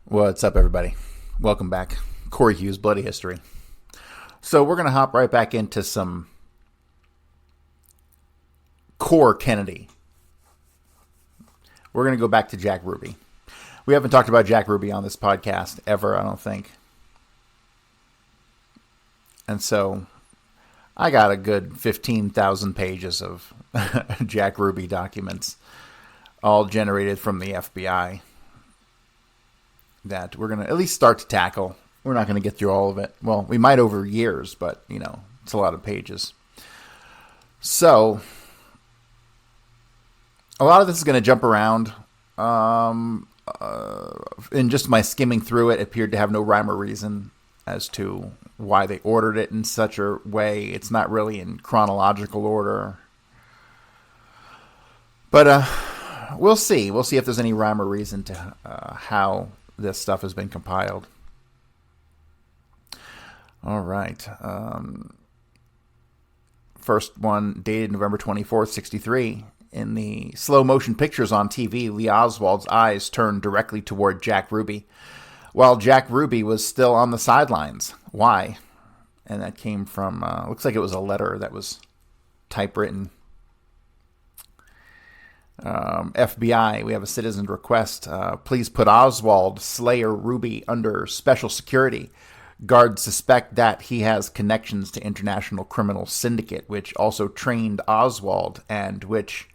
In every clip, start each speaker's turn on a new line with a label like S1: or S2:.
S1: What's up, everybody? Welcome back. Corey Hughes, Bloody History. So we're going to hop right back into some core Kennedy. We're going to go back to Jack Ruby. We haven't talked about Jack Ruby on this podcast ever, I don't think. And so I got a good 15,000 pages of Jack Ruby documents, all generated from the FBI, that we're going to at least start to tackle. We're not going to get through all of it. Well, we might over years, but, it's a lot of pages. So, a lot of this is going to jump around. In just my skimming through it, appeared to have no rhyme or reason as to why they ordered it in such a way. It's not really in chronological order. But we'll see. We'll see if there's any rhyme or reason to how this stuff has been compiled. All right. First one dated November 24th, 63. In the slow motion pictures on TV, Lee Oswald's eyes turned directly toward Jack Ruby, while Jack Ruby was still on the sidelines. Why? And that came from, looks like it was a letter that was typewritten. FBI, we have a citizen request. Please put Oswald Slayer Ruby under special security. Guards suspect that he has connections to International Criminal Syndicate, which also trained Oswald, and which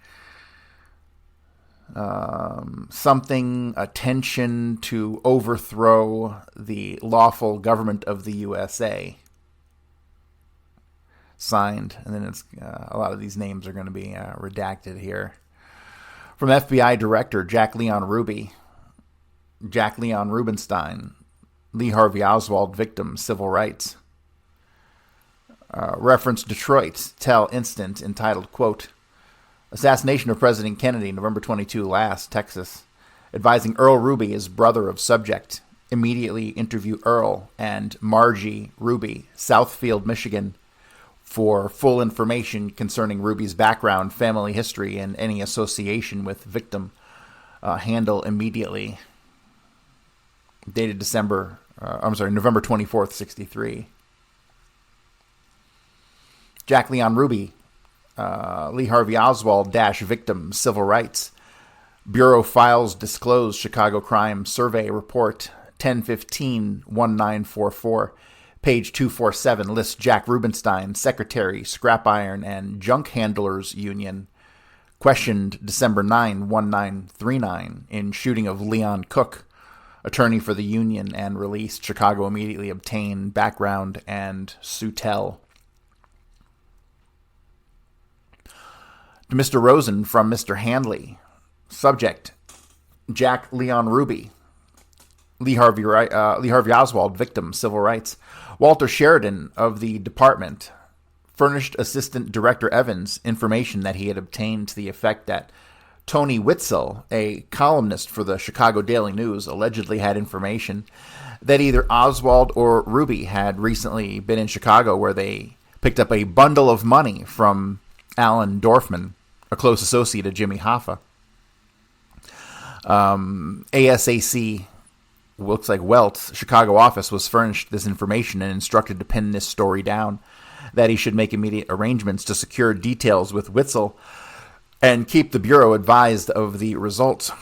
S1: something attention to overthrow the lawful government of the USA. Signed, and then it's a lot of these names are going to be redacted here. From FBI Director Jack Leon Ruby, Jack Leon Rubenstein, Lee Harvey Oswald victim, civil rights. Reference Detroit, Tell Instant, entitled, quote, Assassination of President Kennedy, November 22 last, Texas. Advising Earl Ruby is brother of subject. Immediately interview Earl and Margie Ruby, Southfield, Michigan, for full information concerning Ruby's background, family history, and any association with victim. Handle immediately. Dated November 24th, 63. Jack Leon Ruby, Lee Harvey Oswald - victim, civil rights. Bureau files disclose Chicago Crime Survey Report 1015-1944. Page 247 lists Jack Rubenstein, Secretary, Scrap Iron, and Junk Handlers Union. Questioned December 9, 1939, in shooting of Leon Cook, attorney for the Union, and released. Chicago immediately obtained background and Sutel. To Mr. Rosen from Mr. Handley. Subject, Jack Leon Ruby. Lee Harvey Oswald, victim, civil rights. Walter Sheridan of the department furnished Assistant Director Evans information that he had obtained to the effect that Tony Witzel, a columnist for the Chicago Daily News, allegedly had information that either Oswald or Ruby had recently been in Chicago, where they picked up a bundle of money from Alan Dorfman, a close associate of Jimmy Hoffa. ASAC, looks like Welt's Chicago office was furnished this information and instructed to pin this story down, that he should make immediate arrangements to secure details with Witzel and keep the Bureau advised of the results.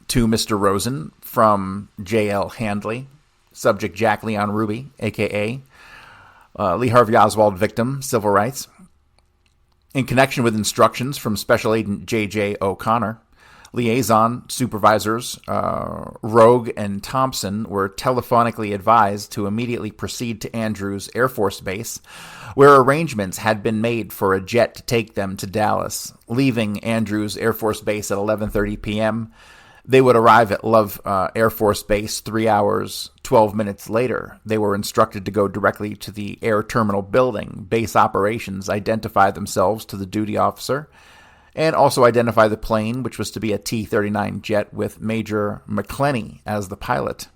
S1: To Mr. Rosen from J.L. Handley, subject Jack Leon Ruby, a.k.a. Lee Harvey Oswald victim, civil rights. In connection with instructions from Special Agent J.J. O'Connor, liaison supervisors Rogue and Thompson were telephonically advised to immediately proceed to Andrews Air Force Base, where arrangements had been made for a jet to take them to Dallas. Leaving Andrews Air Force Base at 11:30 p.m., they would arrive at Love Air Force Base 3 hours, 12 minutes later. They were instructed to go directly to the air terminal building, base operations, identify themselves to the duty officer, and also identify the plane, which was to be a T-39 jet with Major McClenny as the pilot.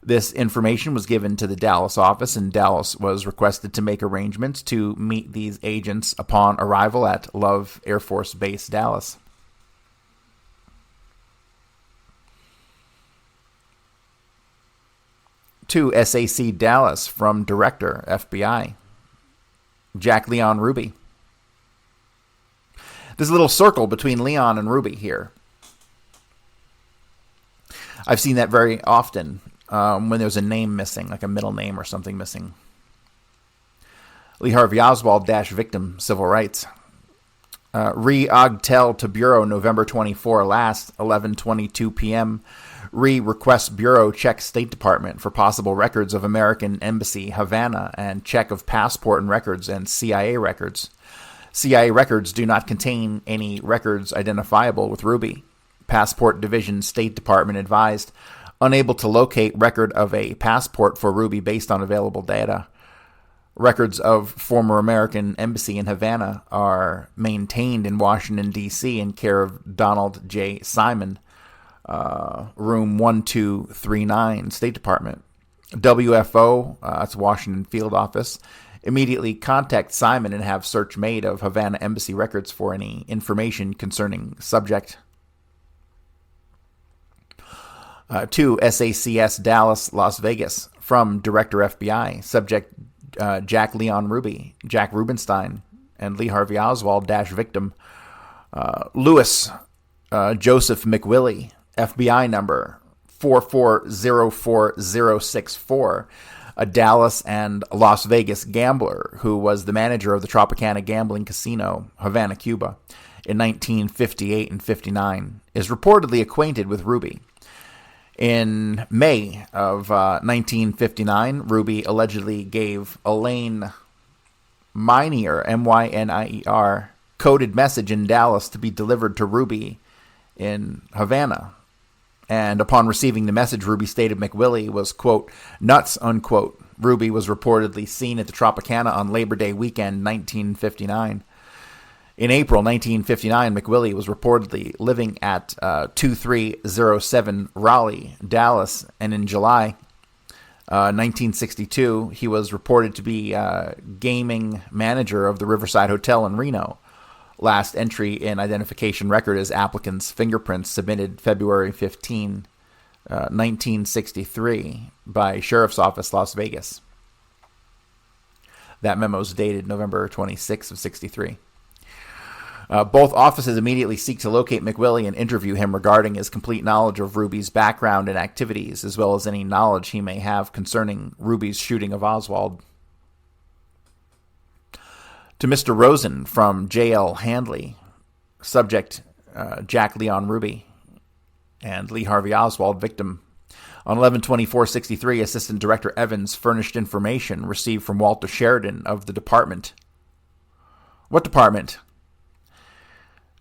S1: This information was given to the Dallas office, and Dallas was requested to make arrangements to meet these agents upon arrival at Love Air Force Base, Dallas. 2, SAC Dallas from Director, FBI, Jack Leon Ruby. There's a little circle between Leon and Ruby here. I've seen that very often when there's a name missing, like a middle name or something missing. Lee Harvey Oswald - victim, civil rights. Re-Ogtel to Bureau, November 24 last, 11:22 p.m. Requests Bureau check State Department for possible records of American Embassy, Havana, and check of passport and records and CIA records. CIA records do not contain any records identifiable with Ruby. Passport Division, State Department advised, unable to locate record of a passport for Ruby based on available data. Records of former American Embassy in Havana are maintained in Washington, D.C. in care of Donald J. Simon, room 1239, State Department. WFO, that's Washington Field Office, immediately contact Simon and have search made of Havana Embassy records for any information concerning subject. 2, SACS Dallas, Las Vegas, from Director FBI, subject Jack Leon Ruby, Jack Rubenstein, and Lee Harvey Oswald - victim. Lewis Joseph McWillie, FBI number 4404064, a Dallas and Las Vegas gambler who was the manager of the Tropicana Gambling Casino, Havana, Cuba, in 1958 and 59, is reportedly acquainted with Ruby. In May of 1959, Ruby allegedly gave Elaine Minier, Mynier, coded message in Dallas to be delivered to Ruby in Havana. And upon receiving the message, Ruby stated McWillie was, quote, nuts, unquote. Ruby was reportedly seen at the Tropicana on Labor Day weekend 1959. In April 1959, McWillie was reportedly living at 2307 Raleigh, Dallas, and in July 1962, he was reported to be gaming manager of the Riverside Hotel in Reno. Last entry in identification record is applicant's fingerprints submitted February 15, 1963 by Sheriff's Office, Las Vegas. That memo is dated November 26 of 63. Both offices immediately seek to locate McWillie and interview him regarding his complete knowledge of Ruby's background and activities, as well as any knowledge he may have concerning Ruby's shooting of Oswald. To Mr. Rosen from J.L. Handley, subject Jack Leon Ruby and Lee Harvey Oswald, victim. On 11/24/63, Assistant Director Evans furnished information received from Walter Sheridan of the department. What department?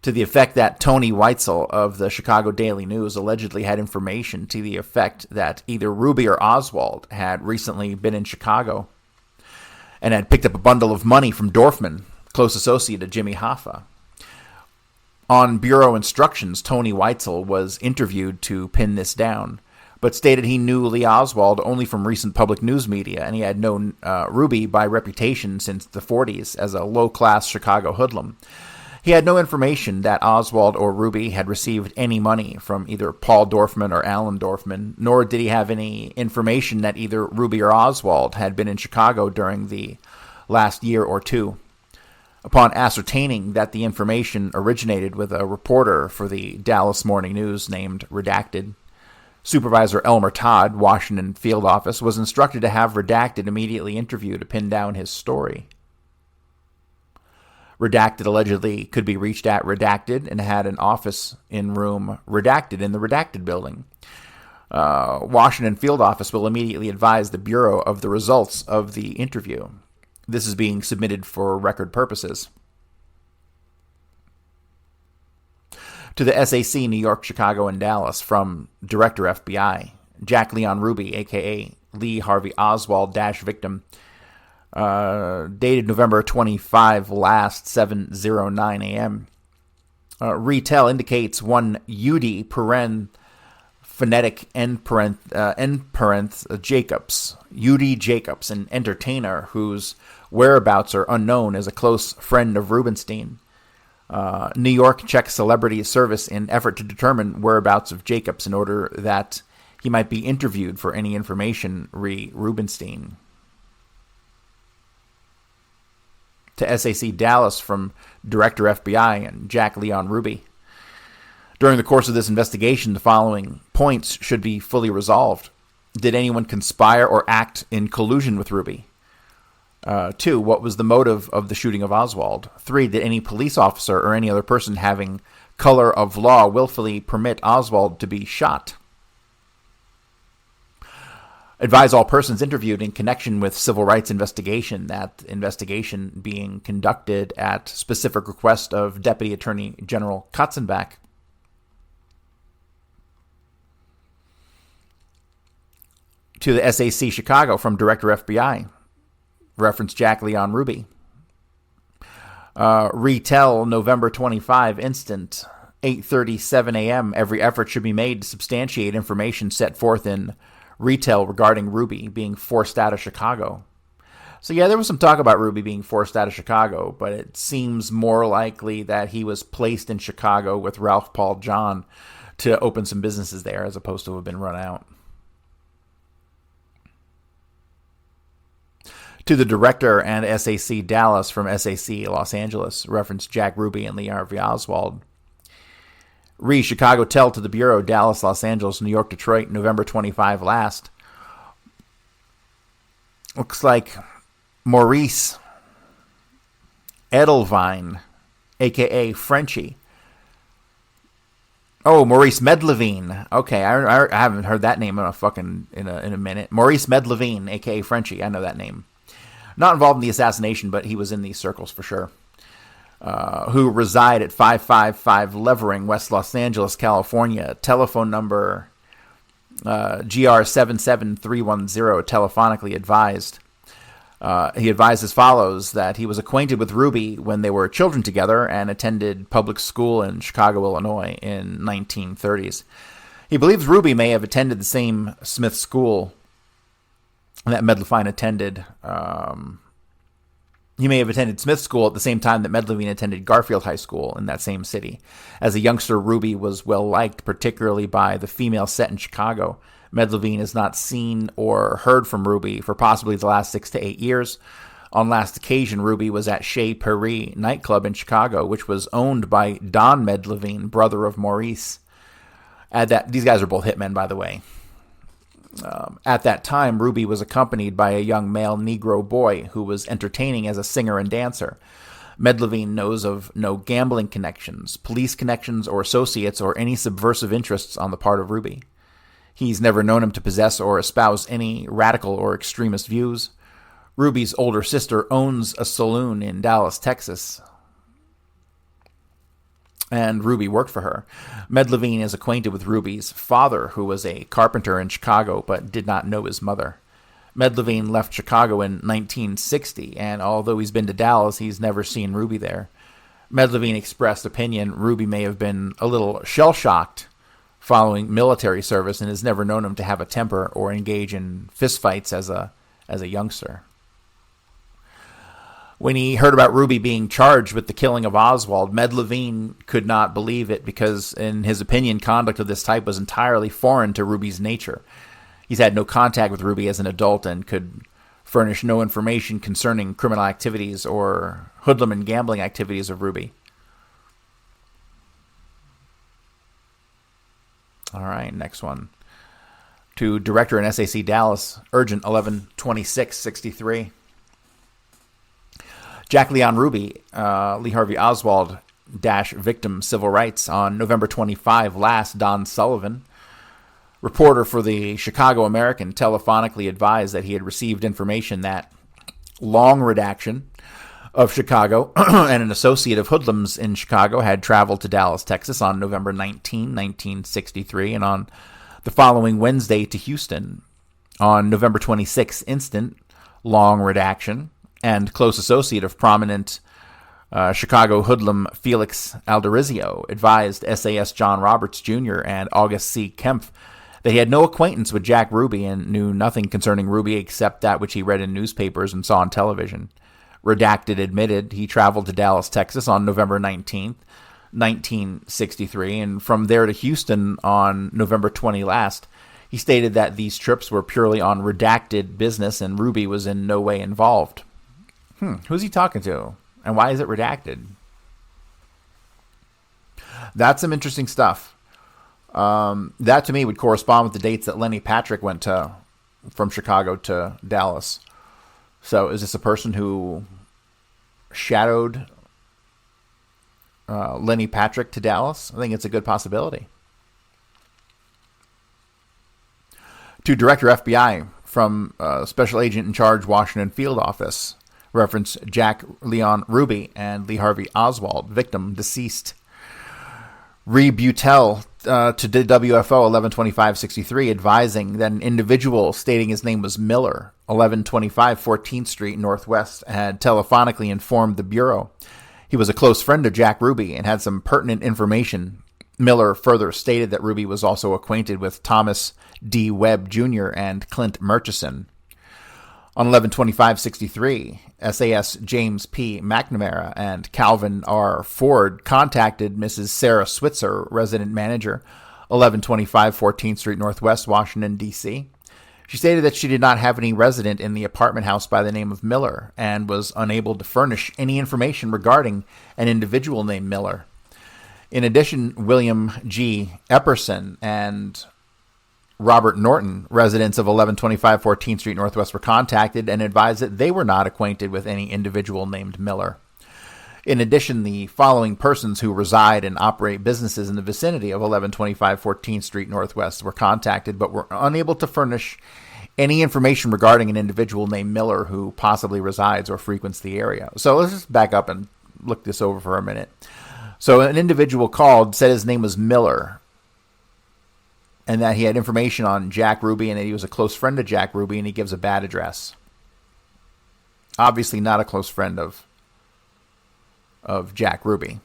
S1: To the effect that Tony Weitzel of the Chicago Daily News allegedly had information to the effect that either Ruby or Oswald had recently been in Chicago and had picked up a bundle of money from Dorfman, close associate of Jimmy Hoffa. On Bureau instructions, Tony Weitzel was interviewed to pin this down, but stated he knew Lee Oswald only from recent public news media, and he had known Ruby by reputation since the 40s as a low-class Chicago hoodlum. He had no information that Oswald or Ruby had received any money from either Paul Dorfman or Alan Dorfman, nor did he have any information that either Ruby or Oswald had been in Chicago during the last year or two. Upon ascertaining that the information originated with a reporter for the Dallas Morning News named Redacted, Supervisor Elmer Todd, Washington Field Office, was instructed to have Redacted immediately interview to pin down his story. Redacted allegedly could be reached at Redacted and had an office in room Redacted in the Redacted building. Washington Field Office will immediately advise the Bureau of the results of the interview. This is being submitted for record purposes. To the SAC, New York, Chicago, and Dallas, from Director FBI, Jack Leon Ruby, a.k.a. Lee Harvey Oswald - victim, dated November 25 last, 7:09 a.m. Retail indicates one UD phonetic end parenth Jacobs, UD Jacobs, an entertainer whose whereabouts are unknown, as a close friend of Rubenstein. New York checks celebrity service in effort to determine whereabouts of Jacobs in order that he might be interviewed for any information, re Rubenstein. To SAC Dallas from Director FBI and Jack Leon Ruby. During the course of this investigation, the following points should be fully resolved. Did anyone conspire or act in collusion with Ruby? 2, what was the motive of the shooting of Oswald? 3, did any police officer or any other person having color of law willfully permit Oswald to be shot? Advise all persons interviewed in connection with civil rights investigation, that investigation being conducted at specific request of Deputy Attorney General Katzenbach. To the SAC Chicago from Director FBI, reference Jack Leon Ruby. Retell November 25 instant, 8:37 a.m. Every effort should be made to substantiate information set forth in Retell regarding Ruby being forced out of Chicago. So yeah, there was some talk about Ruby being forced out of Chicago, but it seems more likely that he was placed in Chicago with Ralph Paul John to open some businesses there as opposed to have been run out. To the Director and SAC Dallas from SAC Los Angeles, reference Jack Ruby and Lee Harvey Oswald. Chicago Tell to the Bureau, Dallas, Los Angeles, New York, Detroit, November 25 last. Looks like Maurice Edelvine, a.k.a. Frenchie. Oh, Maurice Medlevine. Okay, I haven't heard that name in a minute. Maurice Medlevine, a.k.a. Frenchie. I know that name. Not involved in the assassination, but he was in these circles for sure. Who reside at 555 Levering, West Los Angeles, California. Telephone number GR77310, telephonically advised. He advised as follows, that he was acquainted with Ruby when they were children together and attended public school in Chicago, Illinois in 1930s. He believes Ruby may have attended the same Smith school that Medlevine attended. He may have attended Smith School at the same time that Medlevine attended Garfield High School in that same city. As a youngster, Ruby was well-liked, particularly by the female set in Chicago. Medlevine has not seen or heard from Ruby for possibly the last 6 to 8 years. On last occasion, Ruby was at Chez Paris nightclub in Chicago, which was owned by Don Medlevine, brother of Maurice. These guys are both hitmen, by the way. At that time, Ruby was accompanied by a young male Negro boy who was entertaining as a singer and dancer. Medlevine knows of no gambling connections, police connections, or associates, or any subversive interests on the part of Ruby. He's never known him to possess or espouse any radical or extremist views. Ruby's older sister owns a saloon in Dallas, Texas, and Ruby worked for her. Medlevine is acquainted with Ruby's father, who was a carpenter in Chicago, but did not know his mother. Medlevine left Chicago in 1960, and although he's been to Dallas, he's never seen Ruby there. Medlevine expressed opinion Ruby may have been a little shell-shocked following military service and has never known him to have a temper or engage in fistfights as a youngster. When he heard about Ruby being charged with the killing of Oswald, Medlevine could not believe it because, in his opinion, conduct of this type was entirely foreign to Ruby's nature. He's had no contact with Ruby as an adult and could furnish no information concerning criminal activities or hoodlum and gambling activities of Ruby. All right, next one. To Director in SAC Dallas, urgent 11/26/63. Jack Leon Ruby, Lee Harvey Oswald - victim civil rights on November 25 last. Don Sullivan, reporter for the Chicago American, telephonically advised that he had received information that Long Redaction of Chicago and an associate of hoodlums in Chicago had traveled to Dallas, Texas on November 19, 1963, and on the following Wednesday to Houston. On November 26 instant, Long Redaction and close associate of prominent Chicago hoodlum Felix Alderizio advised SAS John Roberts Jr. and August C. Kempf that he had no acquaintance with Jack Ruby and knew nothing concerning Ruby except that which he read in newspapers and saw on television. Redacted admitted he traveled to Dallas, Texas on November 19th, 1963, and from there to Houston on November 20 last. He stated that these trips were purely on redacted business and Ruby was in no way involved. Who's he talking to? And why is it redacted? That's some interesting stuff. That to me would correspond with the dates that Lenny Patrick went from Chicago to Dallas. So is this a person who shadowed Lenny Patrick to Dallas? I think it's a good possibility. To Director FBI from Special Agent in Charge Washington Field Office, reference Jack Leon Ruby and Lee Harvey Oswald, victim deceased. Rebutel to WFO 112563, advising that an individual stating his name was Miller, 1125 14th Street Northwest, had telephonically informed the Bureau he was a close friend of Jack Ruby and had some pertinent information. Miller further stated that Ruby was also acquainted with Thomas D. Webb Jr. and Clint Murchison. On 11/25/63, SAS James P. McNamara and Calvin R. Ford contacted Mrs. Sarah Switzer, resident manager, 1125 14th Street Northwest, Washington, D.C. She stated that she did not have any resident in the apartment house by the name of Miller and was unable to furnish any information regarding an individual named Miller. In addition, William G. Epperson and Robert Norton, residents of 1125 14th Street Northwest, were contacted and advised that they were not acquainted with any individual named Miller. In addition, the following persons who reside and operate businesses in the vicinity of 1125 14th Street Northwest were contacted but were unable to furnish any information regarding an individual named Miller who possibly resides or frequents the area. So let's just back up and look this over for a minute. So an individual called, said his name was Miller, and that he had information on Jack Ruby and that he was a close friend of Jack Ruby, and he gives a bad address. Obviously not a close friend of Jack Ruby.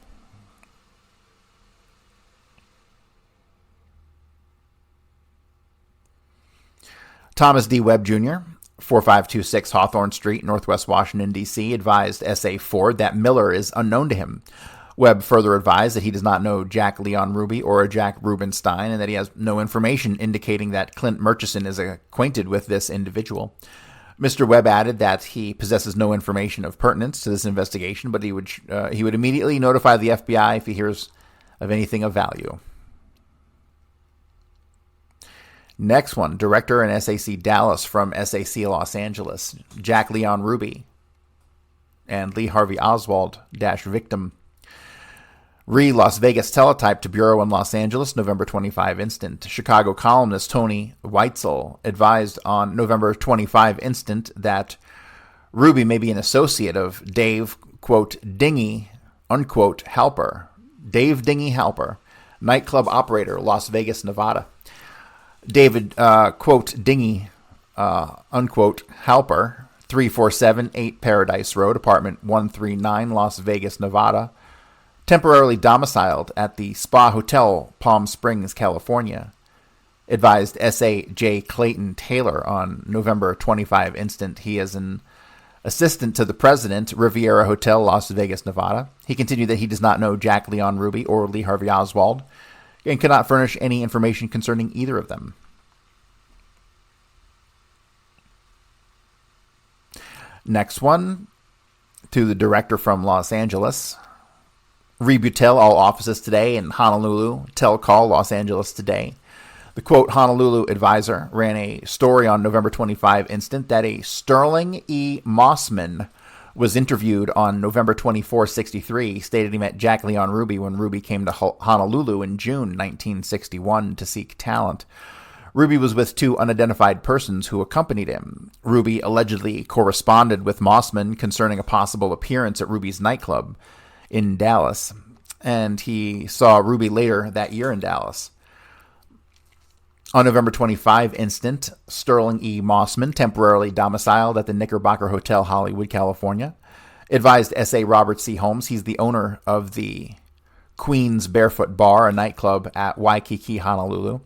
S1: Thomas D. Webb Jr., 4526 Hawthorne Street, Northwest Washington, D.C., advised S.A. Ford that Miller is unknown to him. Webb further advised that he does not know Jack Leon Ruby or Jack Rubenstein, and that he has no information indicating that Clint Murchison is acquainted with this individual. Mr. Webb added that he possesses no information of pertinence to this investigation, but he would immediately notify the FBI if he hears of anything of value. Next one, Director and SAC Dallas from SAC Los Angeles, Jack Leon Ruby and Lee Harvey Oswald - victim. Las Vegas teletype to Bureau in Los Angeles, November 25 instant. Chicago columnist Tony Weitzel advised on November 25 instant that Ruby may be an associate of Dave, quote, Dingy, unquote, Halper. Dave Dingy Halper, nightclub operator, Las Vegas, Nevada. David, quote, Dingy, unquote, Halper, 3478 Paradise Road, apartment 139, Las Vegas, Nevada. Temporarily domiciled at the Spa Hotel, Palm Springs, California, advised S.A. J. Clayton Taylor on November 25 instant. He is an assistant to the president, Riviera Hotel, Las Vegas, Nevada. He continued that he does not know Jack Leon Ruby or Lee Harvey Oswald and cannot furnish any information concerning either of them. Next one, to the director from Los Angeles. Rebutel all offices today in Honolulu. Tell call Los Angeles today. The quote Honolulu Advisor ran a story on November 25 instant that a Sterling E. Mossman was interviewed on November 24/63, stated he met Jack Leon Ruby when Ruby came to Honolulu in June 1961 to seek talent. Ruby was with two unidentified persons who accompanied him. Ruby allegedly corresponded with Mossman concerning a possible appearance at Ruby's nightclub in Dallas, and he saw Ruby later that year in Dallas. On November 25 instant, Sterling E. Mossman, temporarily domiciled at the Knickerbocker Hotel, Hollywood, California, advised S.A. Robert C. Holmes, he's the owner of the Queen's Barefoot Bar, a nightclub at Waikiki, Honolulu.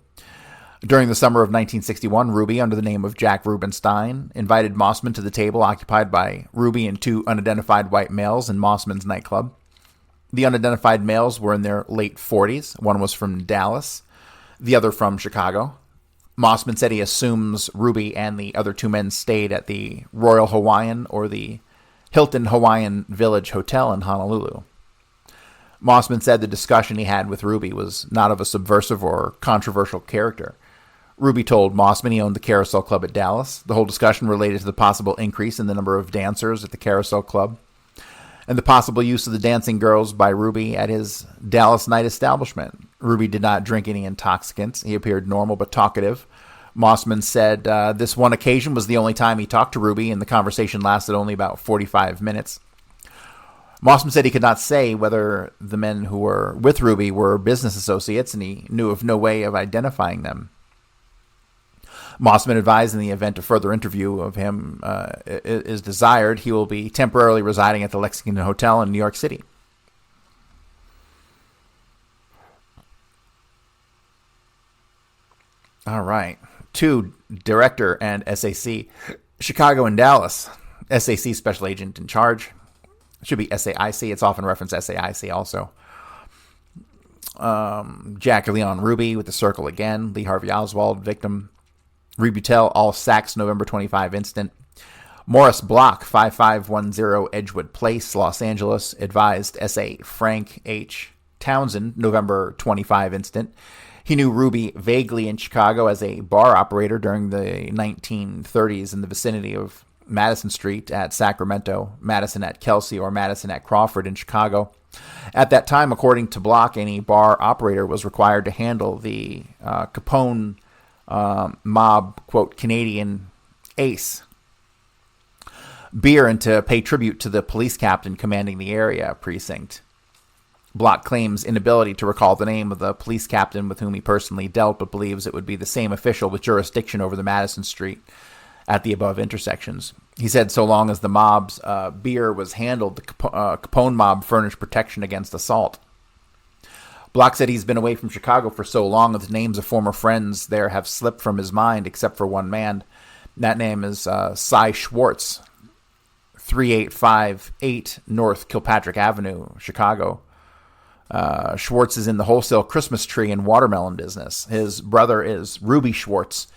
S1: During the summer of 1961, Ruby, under the name of Jack Rubenstein, invited Mossman to the table occupied by Ruby and two unidentified white males in Mossman's nightclub. The unidentified males were in their late 40s. One was from Dallas, the other from Chicago. Mossman said he assumes Ruby and the other two men stayed at the Royal Hawaiian or the Hilton Hawaiian Village Hotel in Honolulu. Mossman said the discussion he had with Ruby was not of a subversive or controversial character. Ruby told Mossman he owned the Carousel Club at Dallas. The whole discussion related to the possible increase in the number of dancers at the Carousel Club and the possible use of the dancing girls by Ruby at his Dallas night establishment. Ruby did not drink any intoxicants. He appeared normal but talkative. Mossman said this one occasion was the only time he talked to Ruby, and the conversation lasted only about 45 minutes. Mossman said he could not say whether the men who were with Ruby were business associates, and he knew of no way of identifying them. Mossman advised in the event a further interview of him is desired, he will be temporarily residing at the Lexington Hotel in New York City. All right. 2, Director and SAC, Chicago and Dallas. SAC Special Agent in Charge. It should be SAIC. It's often referenced SAIC also. Jack Leon Ruby with the Circle again. Lee Harvey Oswald, victim. Rebutel, all sacks, November 25 incident. Morris Block, 5510 Edgewood Place, Los Angeles, advised S.A. Frank H. Townsend, November 25 incident. He knew Ruby vaguely in Chicago as a bar operator during the 1930s in the vicinity of Madison Street at Sacramento, Madison at Kelsey, or Madison at Crawford in Chicago. At that time, according to Block, any bar operator was required to handle the Capone mob, quote, Canadian ace beer and to pay tribute to the police captain commanding the area precinct. Block claims inability to recall the name of the police captain with whom he personally dealt, but believes it would be the same official with jurisdiction over the Madison Street at the above intersections. He said so long as the mob's beer was handled, the Capone mob furnished protection against assault. Block said he's been away from Chicago for so long that the names of former friends there have slipped from his mind, except for one man. That name is Cy Schwartz, 3858 North Kilpatrick Avenue, Chicago. Schwartz is in the wholesale Christmas tree and watermelon business. His brother is Ruby Schwartz,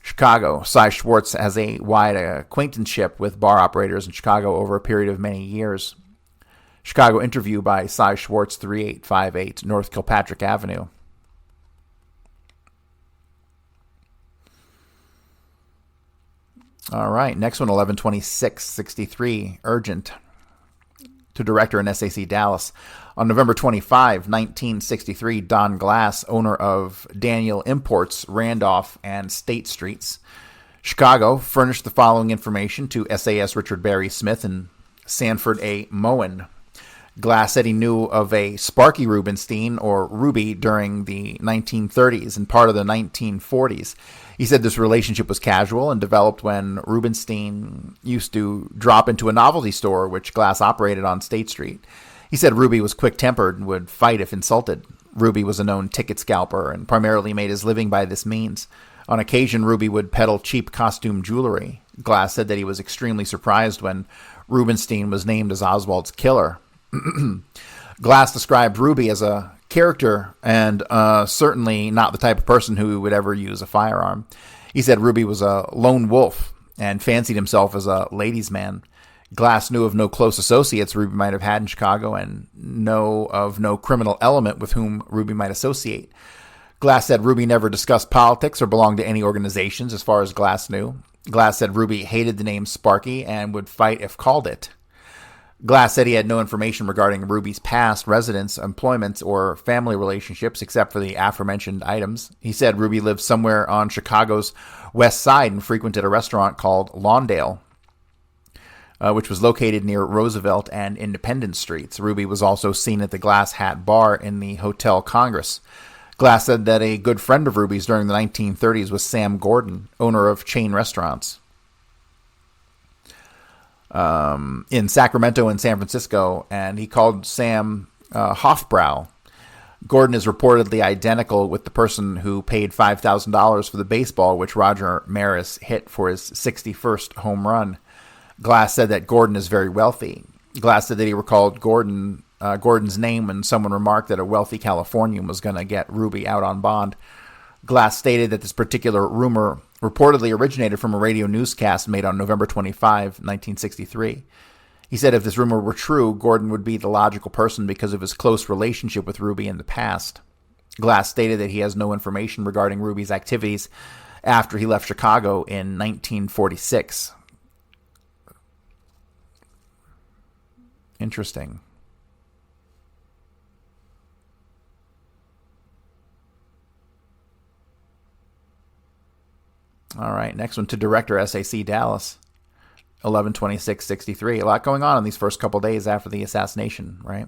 S1: Chicago. Cy Schwartz has a wide acquaintanceship with bar operators in Chicago over a period of many years. Chicago interview by Cy Schwartz, 3858 North Kilpatrick Avenue. All right, next one, 11/26/63, urgent. To Director in SAC Dallas. On November 25, 1963, Don Glass, owner of Daniel Imports, Randolph, and State Streets, Chicago, furnished the following information to SAS Richard Barry Smith and Sanford A. Moen. Glass said he knew of a Sparky Rubenstein, or Ruby, during the 1930s and part of the 1940s. He said this relationship was casual and developed when Rubenstein used to drop into a novelty store, which Glass operated on State Street. He said Ruby was quick-tempered and would fight if insulted. Ruby was a known ticket scalper and primarily made his living by this means. On occasion, Ruby would peddle cheap costume jewelry. Glass said that he was extremely surprised when Rubenstein was named as Oswald's killer. Glass described Ruby as a character and certainly not the type of person who would ever use a firearm. He said Ruby was a lone wolf and fancied himself as a ladies' man. Glass knew of no close associates Ruby might have had in Chicago and know of no criminal element with whom Ruby might associate. Glass said Ruby never discussed politics or belonged to any organizations as far as Glass knew. Glass said Ruby hated the name Sparky and would fight if called it. Glass said he had no information regarding Ruby's past residence, employments, or family relationships except for the aforementioned items. He said Ruby lived somewhere on Chicago's west side and frequented a restaurant called Lawndale, which was located near Roosevelt and Independence Streets. Ruby was also seen at the Glass Hat Bar in the Hotel Congress. Glass said that a good friend of Ruby's during the 1930s was Sam Gordon, owner of chain restaurants in Sacramento and San Francisco, and he called Sam Hofbrau. Gordon is reportedly identical with the person who paid $5,000 for the baseball which Roger Maris hit for his 61st home run. Glass said that Gordon is very wealthy. Glass said that he recalled Gordon's name when someone remarked that a wealthy Californian was going to get Ruby out on bond. Glass stated that this particular rumor reportedly originated from a radio newscast made on November 25, 1963. He said if this rumor were true, Gordon would be the logical person because of his close relationship with Ruby in the past. Glass stated that he has no information regarding Ruby's activities after he left Chicago in 1946. Interesting. All right, next one to Director SAC Dallas, 11/26/63. A lot going on in these first couple days after the assassination, right?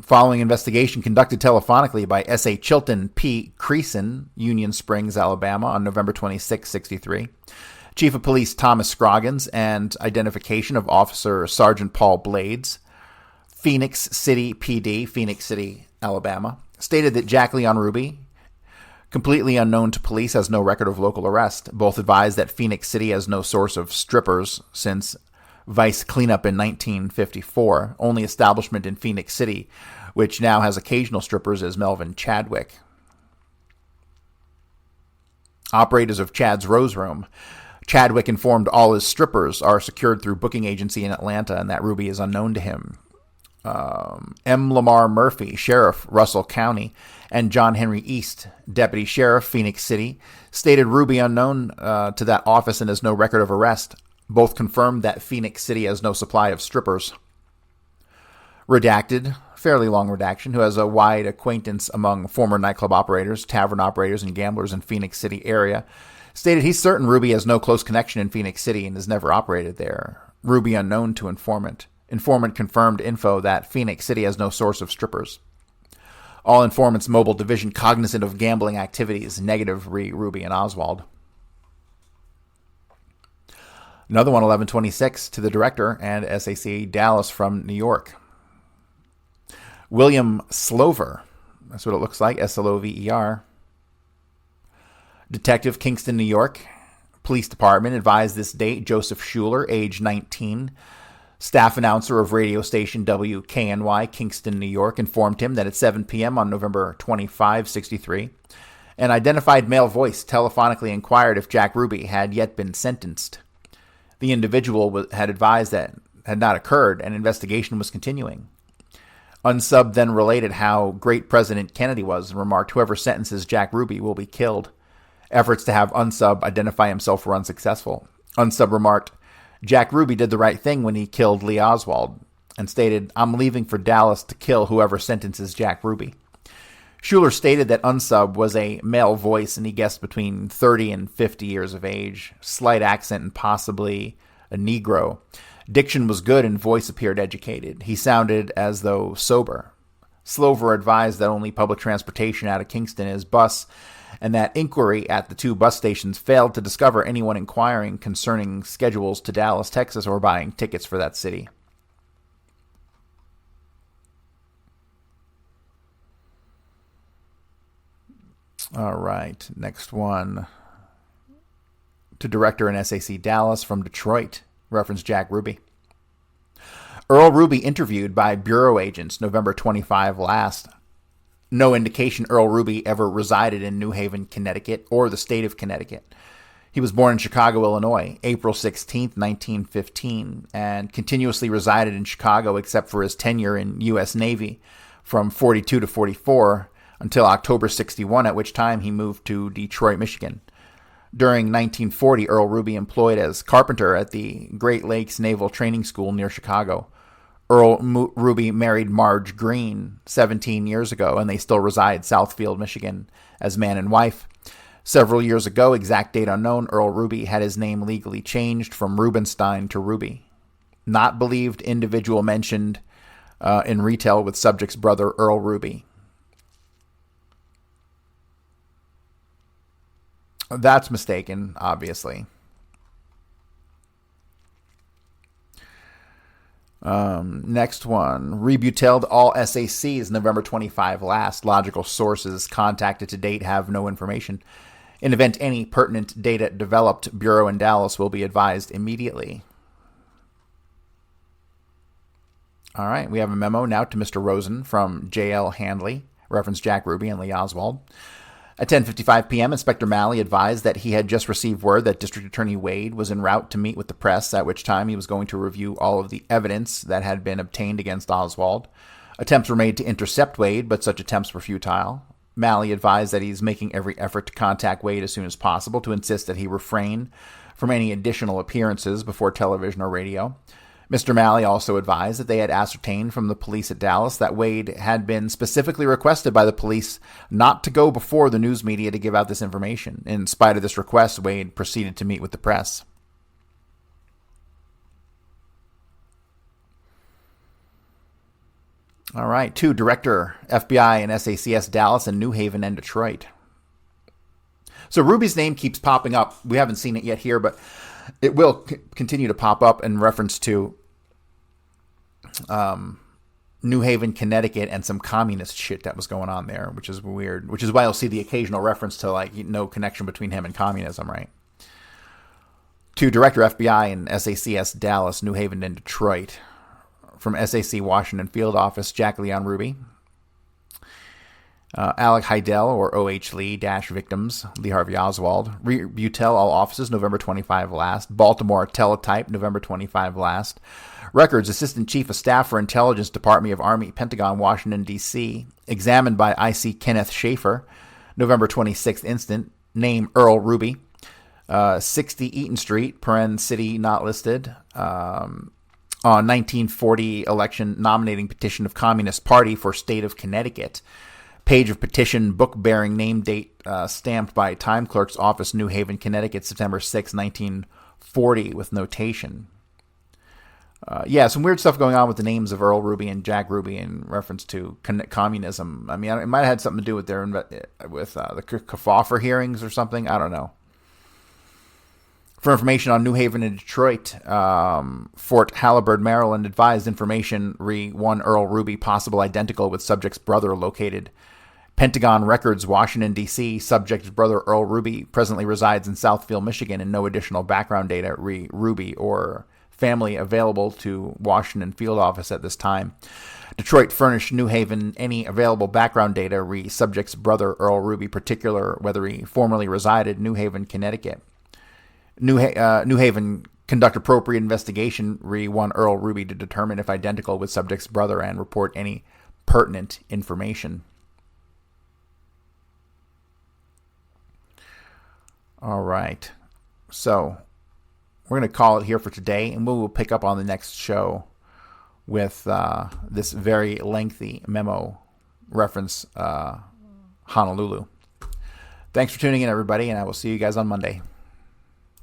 S1: Following investigation conducted telephonically by S.A. Chilton P. Creason, Union Springs, Alabama, on November 26, 63. Chief of Police Thomas Scroggins and identification of Officer Sergeant Paul Blades, Phoenix City PD, Phoenix City, Alabama, stated that Jack Leon Ruby, completely unknown to police, has no record of local arrest. Both advised that Phoenix City has no source of strippers since Vice cleanup in 1954. Only establishment in Phoenix City, which now has occasional strippers, is Melvin Chadwick. Operators of Chad's Rose Room. Chadwick informed all his strippers are secured through booking agency in Atlanta and that Ruby is unknown to him. M. Lamar Murphy, Sheriff, Russell County, and John Henry East, Deputy Sheriff, Phoenix City, stated Ruby unknown to that office and has no record of arrest. Both confirmed that Phoenix City has no supply of strippers. Redacted, fairly long redaction, who has a wide acquaintance among former nightclub operators, tavern operators, and gamblers in Phoenix City area, stated he's certain Ruby has no close connection in Phoenix City and has never operated there. Ruby unknown to informant. Informant confirmed info that Phoenix City has no source of strippers. All informants mobile division cognizant of gambling activities, negative Ruby and Oswald. Another one, 11/26, to the Director and SAC Dallas from New York. William Slover, that's what it looks like, Slover. Detective, Kingston, New York. Police Department advised this date Joseph Schuler, age 19, staff announcer of radio station WKNY, Kingston, New York, informed him that at 7 p.m. on November 25, 63, an identified male voice telephonically inquired if Jack Ruby had yet been sentenced. The individual had advised that had not occurred, and investigation was continuing. Unsub then related how great President Kennedy was and remarked, whoever sentences Jack Ruby will be killed. Efforts to have Unsub identify himself were unsuccessful. Unsub remarked, Jack Ruby did the right thing when he killed Lee Oswald, and stated, I'm leaving for Dallas to kill whoever sentences Jack Ruby. Schuler stated that Unsub was a male voice and he guessed between 30 and 50 years of age, slight accent and possibly a Negro. Diction was good and voice appeared educated. He sounded as though sober. Slover advised that only public transportation out of Kingston is bus, and that inquiry at the two bus stations failed to discover anyone inquiring concerning schedules to Dallas, Texas, or buying tickets for that city. All right, next one. To Director and SAC Dallas from Detroit, reference Jack Ruby. Earl Ruby interviewed by bureau agents November 25 last. No indication Earl Ruby ever resided in New Haven, Connecticut, or the state of Connecticut. He was born in Chicago, Illinois, April 16, 1915, and continuously resided in Chicago except for his tenure in U.S. Navy from 42 to 44 until October 61, at which time he moved to Detroit, Michigan. During 1940, Earl Ruby employed as carpenter at the Great Lakes Naval Training School near Chicago. Earl Ruby married Marge Green 17 years ago, and they still reside Southfield, Michigan, as man and wife. Several years ago, exact date unknown, Earl Ruby had his name legally changed from Rubenstein to Ruby. Not believed individual mentioned in retail with subject's brother, Earl Ruby. That's mistaken, obviously. Next one. Rebutted all SACs November 25 last. Logical sources contacted to date have no information. In event any pertinent data developed, Bureau in Dallas will be advised immediately. All right, we have a memo now to Mr. Rosen from J.L. Handley, reference Jack Ruby and Lee Oswald. At 10:55 p.m., Inspector Malley advised that he had just received word that District Attorney Wade was en route to meet with the press, at which time he was going to review all of the evidence that had been obtained against Oswald. Attempts were made to intercept Wade, but such attempts were futile. Malley advised that he's making every effort to contact Wade as soon as possible to insist that he refrain from any additional appearances before television or radio. Mr. Malley also advised that they had ascertained from the police at Dallas that Wade had been specifically requested by the police not to go before the news media to give out this information. In spite of this request, Wade proceeded to meet with the press. All right, 2, Director, FBI and SACS Dallas and New Haven and Detroit. So Ruby's name keeps popping up. We haven't seen it yet here, but it will continue to pop up in reference to New Haven, Connecticut, and some communist shit that was going on there, which is weird. Which is why you'll see the occasional reference to, like, no connection between him and communism, right? 2, Director, FBI and SACS Dallas, New Haven, and Detroit. From SAC Washington Field Office, Jack Leon Ruby. Alec Heidel, or O.H. Lee, victims, Lee Harvey Oswald. Butel, all offices, November 25 last. Baltimore, Teletype, November 25 last. Records, Assistant Chief of Staff for Intelligence, Department of Army, Pentagon, Washington, D.C. Examined by I.C. Kenneth Schaefer, November 26th instant. Name, Earl Ruby. 60 Eaton Street, City not listed. On 1940 election nominating petition of Communist Party for State of Connecticut. Page of petition, book bearing name date, stamped by Time Clerk's Office, New Haven, Connecticut, September 6, 1940, with notation. Some weird stuff going on with the names of Earl Ruby and Jack Ruby in reference to communism. I mean, it might have had something to do with the Kefauver hearings or something. I don't know. For information on New Haven and Detroit, Fort Halliburton, Maryland, advised information re 1 Earl Ruby, possible identical with subject's brother located. Pentagon Records, Washington, D.C., subject's brother Earl Ruby presently resides in Southfield, Michigan, and no additional background data re Ruby or family available to Washington Field Office at this time. Detroit furnished New Haven any available background data re subject's brother Earl Ruby, particular whether he formerly resided in New Haven, Connecticut. New Haven conduct appropriate investigation re 1 Earl Ruby to determine if identical with subject's brother and report any pertinent information. All right. So we're going to call it here for today, and we will pick up on the next show with this very lengthy memo reference Honolulu. Thanks for tuning in, everybody, and I will see you guys on Monday.